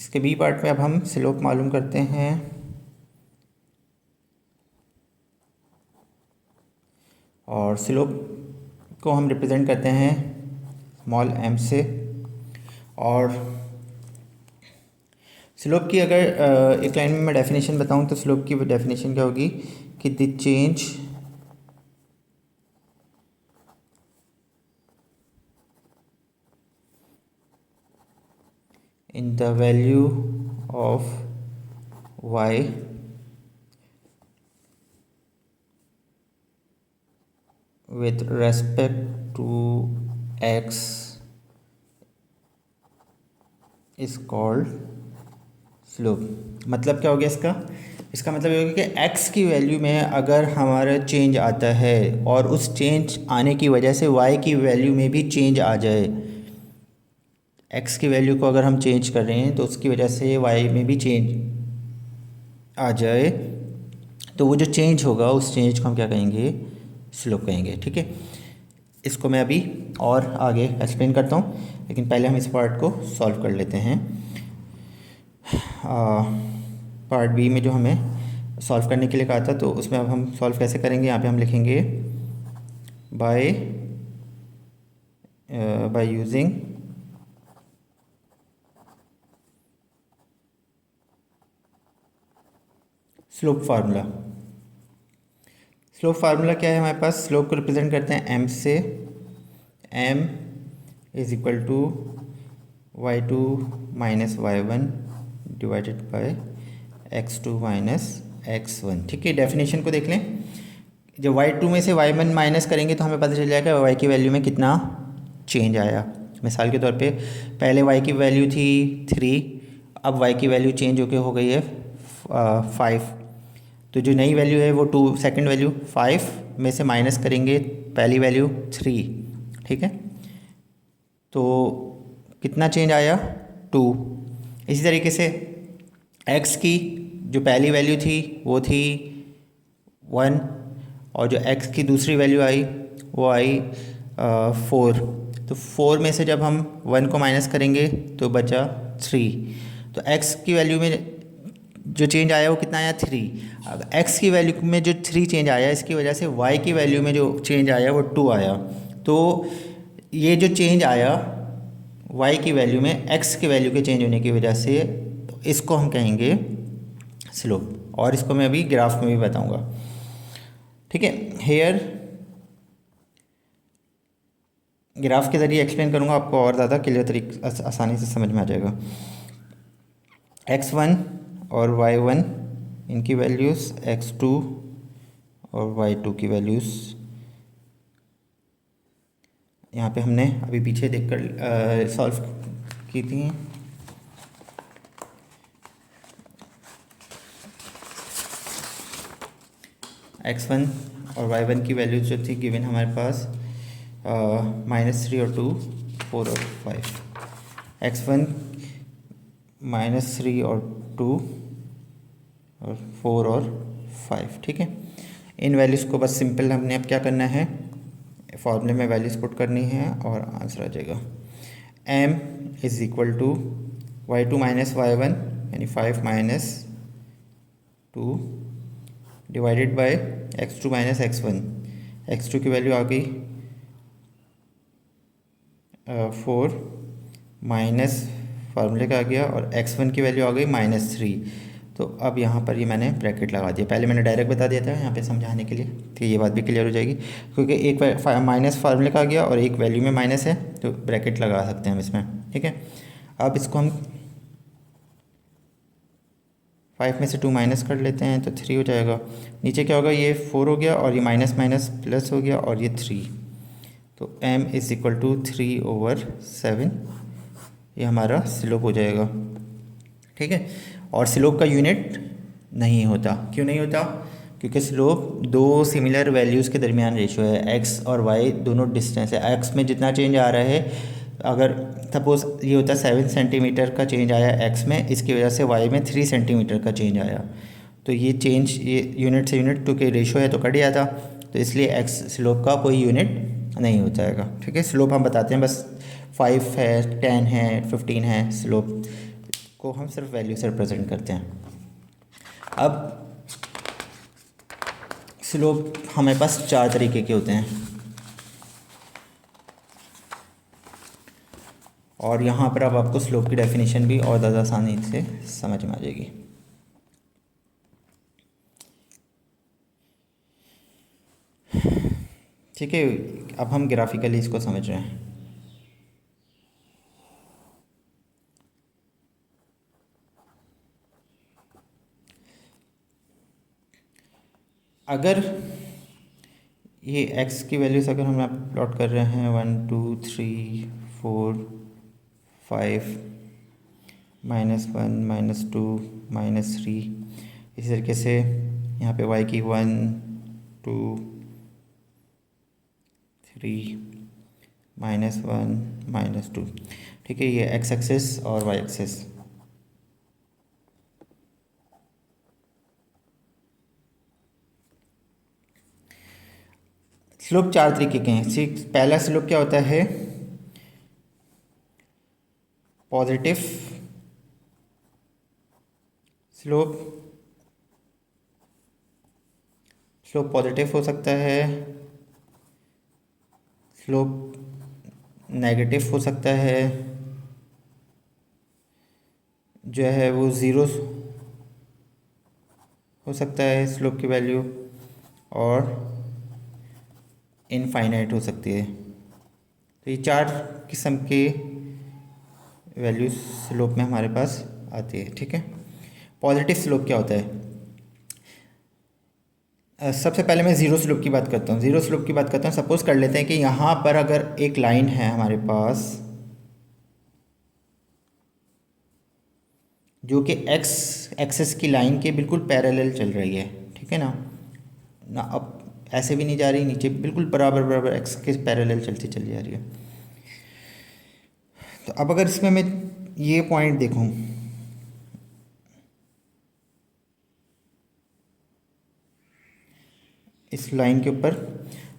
इसके B part में अब हम स्लोप मालूम करते हैं। और स्लोप को हम रिप्रेजेंट करते हैं स्मॉल m से। और स्लोप की अगर एक लाइन में मैं डेफिनेशन बताऊं तो स्लोप की डेफिनेशन क्या होगी कि the change in the value of y with respect to x is called slope. मतलब क्या हो गया इसका मतलब ये होगा कि x की वैल्यू में अगर हमारा चेंज आता है और उस चेंज आने की वजह से y की वैल्यू में भी चेंज आ जाए, x की वैल्यू को अगर हम चेंज कर रहे हैं तो उसकी वजह से y में भी चेंज आ जाए, तो वो जो चेंज होगा उस चेंज को हम क्या कहेंगे, स्लोप कहेंगे। ठीक है, इसको मैं अभी और आगे एक्सप्लेन करता हूँ, लेकिन पहले हम इस पार्ट को सॉल्व कर लेते हैं। पार्ट बी में जो हमें सॉल्व करने के लिए कहा था, तो उसमें अब हम सॉल्व कैसे करेंगे। यहाँ पे हम लिखेंगे by using slope formula. Slope formula क्या है हमारे पास, स्लोप को रिप्रेजेंट करते हैं m से। m is equal to y2 minus y1 divided by x2 minus x1। ठीक है, डेफिनेशन को देख लें। जब y2 में से y1 माइनस करेंगे तो हमें पता चल जाएगा y की वैल्यू में कितना चेंज आया। मिसाल के तौर पे पहले y की वैल्यू थी 3, अब y की वैल्यू चेंज होके हो गई है 5। तो जो नई वैल्यू है वो 2, सेकंड वैल्यू 5 में से माइनस करेंगे पहली वैल्यू 3। ठीक है, तो कितना चेंज आया 2। इसी तरीके से x की जो पहली वैल्यू थी वो थी 1, और जो x की दूसरी वैल्यू आई वो आई 4। तो 4 में से जब हम 1 को माइनस करेंगे तो बचा 3। तो x की वैल्यू में जो चेंज आया वो कितना आया 3। अब x की वैल्यू में जो 3 चेंज आया, इसकी वजह से y की वैल्यू में जो चेंज आया वो 2 आया। तो ये जो चेंज आया y की वैल्यू में x की वैल्यू के चेंज होने की वजह से, तो इसको हम कहेंगे स्लोप। और इसको मैं अभी ग्राफ में भी बताऊंगा। ठीक है, हेयर ग्राफ के ज़रिए एक्सप्लेन करूंगा, आपको और ज़्यादा क्लियर तरीके आसानी से समझ में आ जाएगा। x1 और y1 इनकी वैल्यूज़, x2 और y2 की वैल्यूज़ यहाँ पे हमने अभी पीछे देखकर सॉल्व की थी। x1 और y1 की वैल्यूज़ जो थी गिवन हमारे पास -3 और 2, 4 और 5। x1 -3 और 2 और 4 और 5। ठीक है, इन वैल्यूज़ को बस सिंपल हमने अब क्या करना है, फॉर्मूले में वैल्यूज़ पुट करनी है और आंसर आ जाएगा। m is equal to y2 minus y1 यानी 5 minus 2 divided by x2 minus x1। x2 की वैल्यू आ गई 4 माइनस फार्मूले का आ गया, और x1 की वैल्यू आ गई -3। तो अब यहाँ पर ये मैंने ब्रैकेट लगा दिया। पहले मैंने डायरेक्ट बता दिया था यहाँ पे समझाने के लिए, तो ये बात भी क्लियर हो जाएगी, क्योंकि एक माइनस फार्मूले का आ गया और एक वैल्यू में माइनस है, तो ब्रैकेट लगा सकते हैं हम इसमें। ठीक है, अब इसको हम 5 में से 2 माइनस कर लेते हैं तो 3 हो जाएगा। नीचे क्या होगा, ये 4 हो गया और ये माइनस माइनस प्लस हो गया और ये 3। तो m इज़ इक्वल टू 3/7 ये हमारा स्लोप हो जाएगा। ठीक है, और स्लोप का यूनिट नहीं होता। क्यों नहीं होता, क्योंकि स्लोप दो सिमिलर वैल्यूज़ के दरमियान रेशियो है। x और y दोनों डिस्टेंस है। x में जितना चेंज आ रहा है, अगर सपोज़ ये होता 7 सेंटीमीटर का चेंज आया x में, इसकी वजह से y में 3 सेंटीमीटर का चेंज आया, तो ये चेंज ये यूनिट से यूनिट क्योंकि रेशियो है तो कट जाता, तो इसलिए x स्लोप का कोई यूनिट नहीं हो जाएगा। ठीक है, स्लोप हम बताते हैं बस 5 है, 10 है, 15 है, स्लोप को हम सिर्फ वैल्यू से रिप्रेजेंट करते हैं। अब स्लोप हमारे पास 4 तरीके के होते हैं और यहाँ पर अब आपको स्लोप की डेफिनेशन भी और ज़्यादा आसानी से समझ में आ जाएगी। ठीक है, अब हम ग्राफिकली इसको समझ रहे हैं। अगर ये x की वैल्यूज अगर हम यहाँ प्लॉट कर रहे हैं 1 2 3 4 5 -1 -2 -3, इसी तरीके से यहाँ पे y की 1 2 3 -1 -2। ठीक है, ये x एक्सिस और y एक्सिस। स्लोप 4 तरीके के हैं। पहला स्लोप क्या होता है, पॉजिटिव स्लोप। स्लोप पॉजिटिव हो सकता है, स्लोप नेगेटिव हो सकता है, जो है वो 0 हो सकता है स्लोप की वैल्यू, और इनफाइनाइट हो सकती है। तो ये 4 किस्म के वैल्यू स्लोप में हमारे पास आती है। ठीक है, पॉजिटिव स्लोप क्या होता है, सबसे पहले मैं ज़ीरो स्लोप की बात करता हूँ। ज़ीरो स्लोप की बात करता हूँ, सपोज़ कर लेते हैं कि यहाँ पर अगर एक लाइन है हमारे पास जो कि एक्स एक्सिस की लाइन के बिल्कुल पैरेलल चल रही है। ठीक है ना, अब ऐसे भी नहीं जा रही नीचे, बिल्कुल बराबर बराबर एक्स के पैरेलल चलती चली जा रही है। तो अब अगर इसमें मैं ये पॉइंट देखूं, इस लाइन के ऊपर,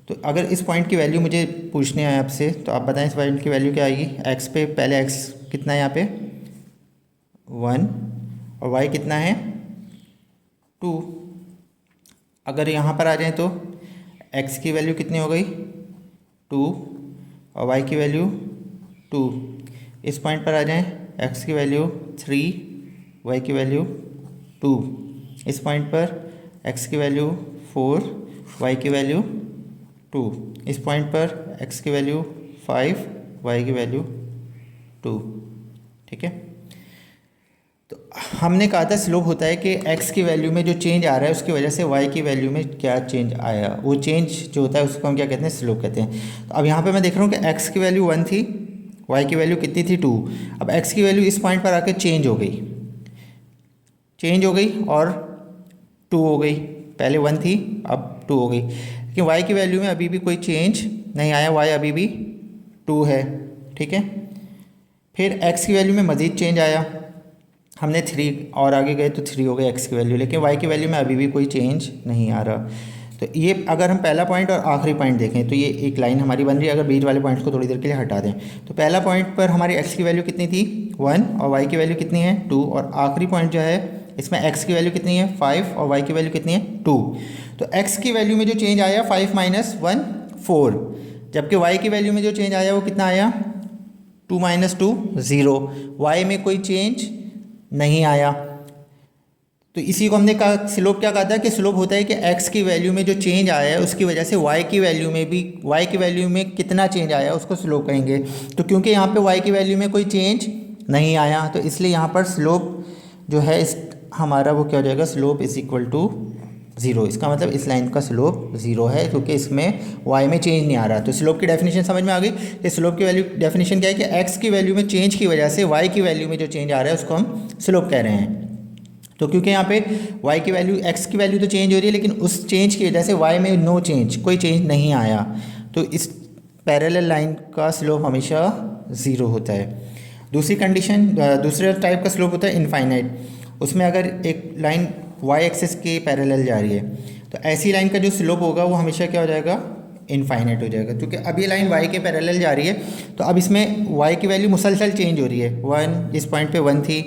तो अगर इस पॉइंट की वैल्यू मुझे पूछने है आपसे, तो आप बताएं इस पॉइंट की वैल्यू क्या आएगी। एक्स पे पहले एक्स कितना है यहाँ पे 1 और वाई कितना है 2। अगर यहाँ पर आ जाएं तो एक्स की वैल्यू कितनी हो गई 2 और वाई की वैल्यू 2। इस पॉइंट पर आ जाएं, एक्स की वैल्यू 3, वाई की वैल्यू 2। इस पॉइंट पर एक्स की वैल्यू 4, वाई की वैल्यू 2। इस पॉइंट पर एक्स की वैल्यू 5, वाई की वैल्यू 2। ठीक है, तो हमने कहा था स्लोप होता है कि एक्स की वैल्यू में जो चेंज आ रहा है उसकी वजह से वाई की वैल्यू में क्या चेंज आया, वो चेंज जो होता है उसको हम क्या कहते हैं, स्लोप कहते हैं। तो अब यहाँ पे मैं देख रहा हूँ कि एक्स की वैल्यू 1 थी, वाई की वैल्यू कितनी थी 2। अब एक्स की वैल्यू इस पॉइंट पर आके चेंज हो गई और 2 हो गई। पहले 1 थी, अब 2 हो गई, लेकिन वाई की वैल्यू में अभी भी कोई चेंज नहीं आया, वाई अभी भी 2 है। ठीक है, फिर एक्स की वैल्यू में मज़ीद चेंज आया, हमने 3 और आगे गए तो 3 हो गए एक्स की वैल्यू, लेकिन वाई की वैल्यू में अभी भी कोई चेंज नहीं आ रहा। तो ये अगर हम पहला पॉइंट और आखिरी पॉइंट देखें तो ये एक लाइन हमारी बन रही है। अगर बीच वाले पॉइंट्स को थोड़ी देर के लिए हटा दें तो पहला पॉइंट पर हमारी एक्स की वैल्यू कितनी थी 1 और वाई की वैल्यू कितनी है 2, और आखिरी पॉइंट जो है इसमें एक्स की वैल्यू कितनी है 5 और वाई की वैल्यू कितनी है 2। तो एक्स की वैल्यू में जो चेंज आया 5 - 1 4, जबकि वाई की वैल्यू में जो चेंज आया वो कितना आया 2 - 2 0। वाई में कोई चेंज नहीं आया। तो इसी को हमने कहा स्लोप क्या कहा था कि स्लोप होता है कि x की वैल्यू में जो चेंज आया है उसकी वजह से y की वैल्यू में भी y की वैल्यू में कितना चेंज आया है उसको स्लोप कहेंगे। तो क्योंकि यहाँ पे y की वैल्यू में कोई चेंज नहीं आया तो इसलिए यहाँ पर स्लोप जो है इस हमारा वो क्या हो जाएगा, स्लोप इज इक्वल टू 0। इसका मतलब इस लाइन का स्लोप 0 है क्योंकि इसमें y में चेंज नहीं आ रहा। तो स्लोप की डेफिनेशन समझ में आ गई कि स्लोप की वैल्यू डेफिनेशन क्या है कि x की वैल्यू में चेंज की वजह से y की वैल्यू में जो चेंज आ रहा है उसको हम स्लोप कह रहे हैं। तो क्योंकि यहाँ पे y की वैल्यू x की वैल्यू तो चेंज हो रही है लेकिन उस चेंज की वजह से y में नो चेंज, कोई चेंज नहीं आया, तो इस पैरेलल लाइन का स्लोप हमेशा 0 होता है। दूसरी कंडीशन, दूसरे टाइप का स्लोप होता है इनफाइनाइट। उसमें अगर एक लाइन y एक्सिस के पैरेलल जा रही है तो ऐसी लाइन का जो स्लोप होगा वो हमेशा क्या हो जाएगा, इनफाइनाइट हो जाएगा। क्योंकि अब ये लाइन y के पैरेलल जा रही है तो अब इसमें y की वैल्यू मुसलसल चेंज हो रही है। 1 इस पॉइंट पे 1 थी,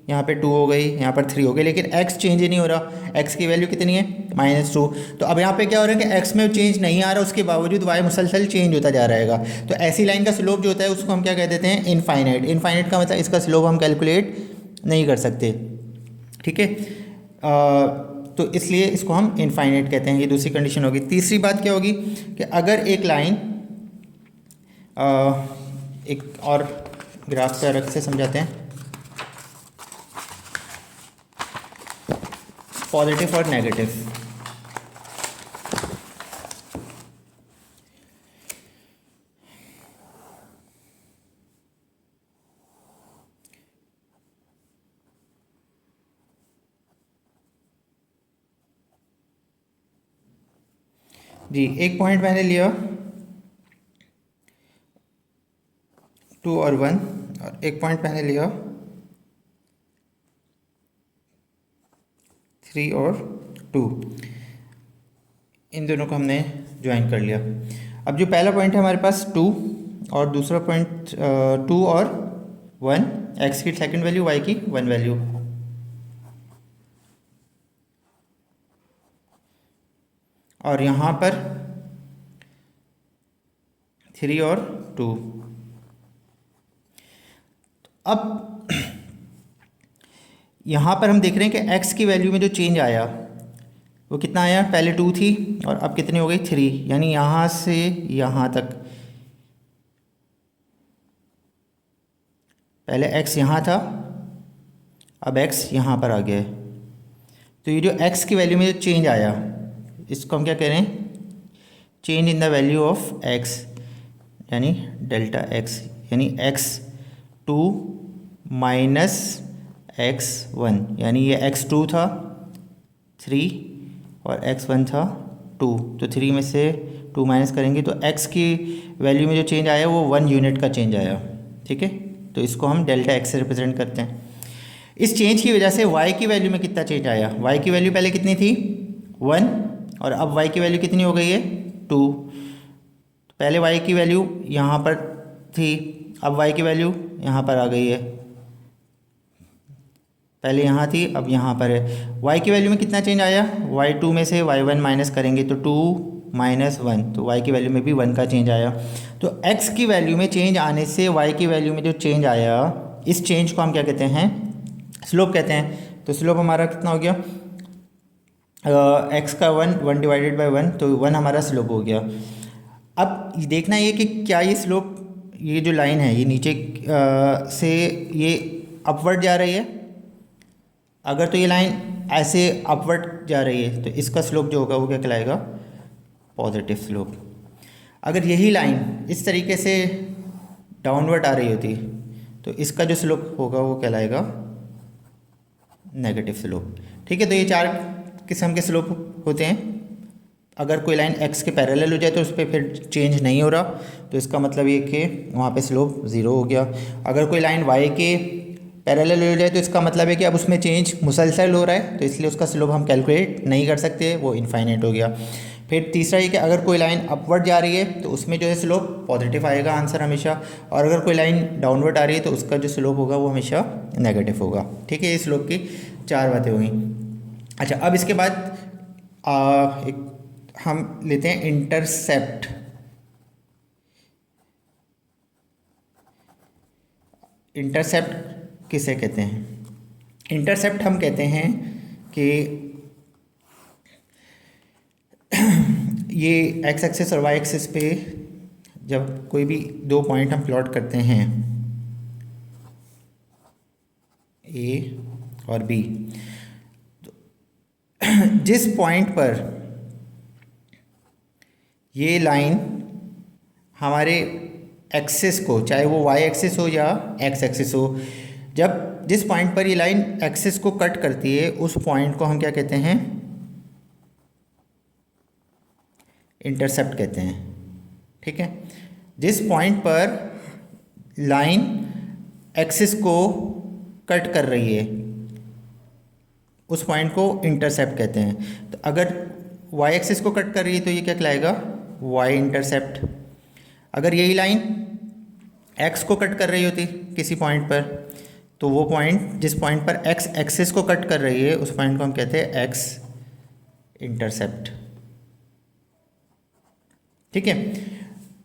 यहाँ पे 2 हो गई, यहाँ पर 3 हो गई, लेकिन x चेंज ही नहीं हो रहा। x की वैल्यू कितनी है -2। तो अब यहाँ पे क्या हो रहा है कि x में चेंज नहीं आ रहा, उसके बावजूद y मुसलसल चेंज होता जा रहेगा। तो ऐसी लाइन का स्लोप जो होता है उसको हम क्या कह देते हैं, इनफाइनाइट। इनफाइनाइट का मतलब इसका स्लोप हम कैलकुलेट नहीं कर सकते, ठीक है। तो इसलिए इसको हम इनफाइनाइट कहते हैं। ये दूसरी कंडीशन होगी। तीसरी बात क्या होगी कि अगर एक लाइन, एक और ग्राफ पे अलग से समझाते हैं, पॉजिटिव और नेगेटिव। जी, एक पॉइंट मैंने लिया 2 और 1, और एक पॉइंट मैंने लिया 3 और 2। इन दोनों को हमने ज्वाइन कर लिया। अब जो पहला पॉइंट है हमारे पास 2, और दूसरा पॉइंट 2 और 1, x की सेकंड वैल्यू, y की 1 वैल्यू। और यहाँ पर 3 और 2। अब यहाँ पर हम देख रहे हैं कि x की वैल्यू में जो चेंज आया वो कितना आया, पहले 2 थी और अब कितनी हो गई 3, यानी यहाँ से यहाँ तक। पहले x यहाँ था, अब x यहाँ पर आ गया है। तो ये जो x की वैल्यू में जो चेंज आया इसको हम क्या कह रहे हैं, change in the value of x, यानी डेल्टा x, यानी x2 माइनस x1, यानी ये x2 था 3 और x1 था 2। तो 3 में से 2 माइनस करेंगे तो x की वैल्यू में जो चेंज आया वो 1 यूनिट का चेंज आया, ठीक है। तो इसको हम डेल्टा x से रिप्रेजेंट करते हैं। इस चेंज की वजह से y की वैल्यू में कितना चेंज आया, y की वैल्यू पहले कितनी थी 1, और अब y की वैल्यू कितनी हो गई है 2। पहले y की वैल्यू यहाँ पर थी, अब y की वैल्यू यहाँ पर आ गई है। पहले यहाँ थी, अब यहाँ पर है। y की वैल्यू में कितना चेंज आया, y2 में से y1 माइनस करेंगे तो 2 माइनस 1, तो y की वैल्यू में भी 1 का चेंज आया। तो x की वैल्यू में चेंज आने से y की वैल्यू में जो चेंज आया, इस चेंज को हम क्या कहते हैं, स्लोप कहते हैं। तो स्लोप हमारा कितना हो गया, x का 1 डिवाइडेड बाय 1, तो 1 हमारा स्लोप हो गया। अब देखना ये कि क्या ये स्लोप, ये जो लाइन है ये नीचे से ये अपवर्ड जा रही है। अगर तो ये लाइन ऐसे अपवर्ड जा रही है तो इसका स्लोप जो होगा वो क्या कहलाएगा, पॉजिटिव स्लोप। अगर यही लाइन इस तरीके से डाउनवर्ड आ रही होती तो इसका जो स्लोप होगा वो कहलाएगा नेगेटिव स्लोप, ठीक है। तो ये 4 किस्म के स्लोप होते हैं। अगर कोई लाइन x के पैरेलल हो जाए तो उस पर फिर चेंज नहीं हो रहा, तो इसका मतलब ये कि वहाँ पे स्लोप 0 हो गया। अगर कोई लाइन y के पैरेलल हो जाए तो इसका मतलब है कि अब उसमें चेंज मुसलसल हो रहा है, तो इसलिए उसका स्लोप हम कैलकुलेट नहीं कर सकते, वो इनफाइनाइट हो गया। फिर तीसरा ये कि अगर कोई लाइन अपवर्ड जा रही है तो उसमें जो है स्लोप पॉजिटिव आएगा आंसर हमेशा, और अगर कोई लाइन डाउनवर्ड आ रही है तो उसका जो स्लोप होगा वो हमेशा नेगेटिव होगा, ठीक है। ये स्लोप की 4 बातें हुई। अच्छा, अब इसके बाद एक हम लेते हैं इंटरसेप्ट। इंटरसेप्ट किसे कहते हैं, इंटरसेप्ट हम कहते हैं कि ये एक्स एक्सिस और वाई एक्सिस पे जब कोई भी 2 पॉइंट हम प्लॉट करते हैं ए और बी, तो जिस पॉइंट पर ये लाइन हमारे एक्सिस को, चाहे वो वाई एक्सिस हो या एक्स एक्सिस हो, जब जिस पॉइंट पर ये लाइन एक्सिस को कट करती है उस पॉइंट को हम क्या कहते हैं, इंटरसेप्ट कहते हैं, ठीक है। जिस पॉइंट पर लाइन एक्सिस को कट कर रही है उस पॉइंट को इंटरसेप्ट कहते हैं। तो अगर वाई एक्सिस को कट कर रही है तो ये क्या कहलाएगा, वाई इंटरसेप्ट। अगर यही लाइन एक्स को कट कर रही होती किसी पॉइंट पर तो वो पॉइंट जिस पॉइंट पर एक्स एक्सिस को कट कर रही है उस पॉइंट को हम कहते हैं एक्स इंटरसेप्ट। ठीक है।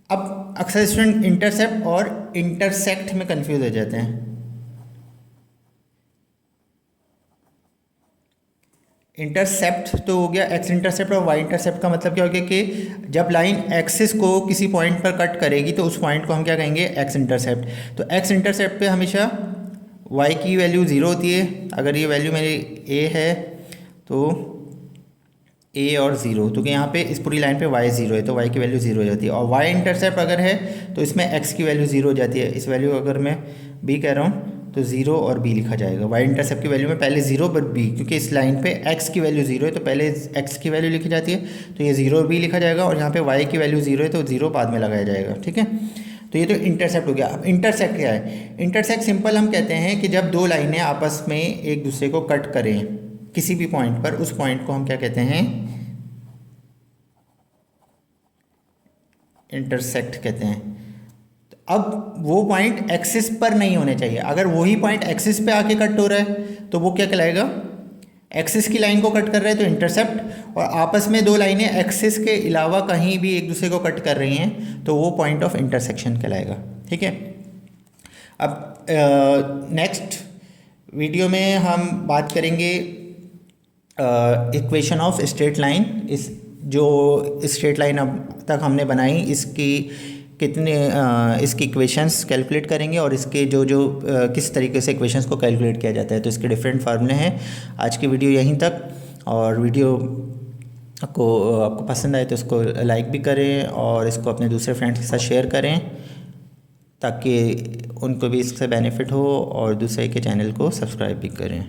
अब अक्सर स्टूडेंट इंटरसेप्ट और इंटरसेक्ट में कंफ्यूज हो जाते हैं। इंटरसेप्ट तो हो गया एक्स इंटरसेप्ट, और वाई इंटरसेप्ट का मतलब क्या हो गया कि जब लाइन एक्सिस को किसी पॉइंट पर कट करेगी तो उस पॉइंट को हम क्या कहेंगे, एक्स इंटरसेप्ट। तो एक्स इंटरसेप्ट पे हमेशा वाई की वैल्यू ज़ीरो होती है। अगर ये वैल्यू मेरी ए है तो ए और ज़ीरो, तो कि यहाँ पे इस पूरी लाइन पे वाई ज़ीरो है तो वाई की वैल्यू ज़ीरो हो जाती है। और वाई इंटरसेप्ट अगर है तो इसमें एक्स की वैल्यू ज़ीरो हो जाती है। इस वैल्यू अगर मैं बी कह रहा हूँ तो ज़ीरो और बी लिखा जाएगा। वाई इंटरसेप्ट की वैल्यू में पहले ज़ीरो बट बी, क्योंकि इस लाइन पे एक्स की वैल्यू ज़ीरो है तो पहले एक्स की वैल्यू लिखी जाती है, तो ये ज़ीरो और बी लिखा जाएगा। और यहाँ पे वाई की वैल्यू ज़ीरो है तो ज़ीरो बाद में लगाया जाएगा। ठीक है, तो ये तो इंटरसेप्ट हो गया। अब इंटरसेक्ट क्या है? इंटरसेक्ट सिंपल हम कहते हैं कि जब दो लाइनें आपस में एक दूसरे को कट करें किसी भी पॉइंट पर, उस पॉइंट को हम क्या कहते हैं, इंटरसेक्ट कहते हैं। तो अब वो पॉइंट एक्सिस पर नहीं होने चाहिए। अगर वही पॉइंट एक्सिस पे आके कट हो रहा है तो वो क्या कहलाएगा, एक्सिस की लाइन को कट कर रहे हैं तो इंटरसेप्ट, और आपस में दो लाइनें एक्सिस के अलावा कहीं भी एक दूसरे को कट कर रही हैं तो वो पॉइंट ऑफ इंटरसेक्शन कहलाएगा। ठीक है। अब नेक्स्ट वीडियो में हम बात करेंगे इक्वेशन ऑफ स्ट्रेट लाइन। इस जो स्ट्रेट लाइन अब तक हमने बनाई इसकी कितने इसकी इक्वेशंस कैलकुलेट करेंगे और इसके जो जो किस तरीके से इक्वेशंस को कैलकुलेट किया जाता है, तो इसके डिफरेंट फार्मूले हैं। आज की वीडियो यहीं तक, और वीडियो को आपको पसंद आए तो इसको लाइक भी करें और इसको अपने दूसरे फ्रेंड्स के साथ शेयर करें ताकि उनको भी इससे बेनिफिट हो, और दूसरे के चैनल को सब्सक्राइब भी करें।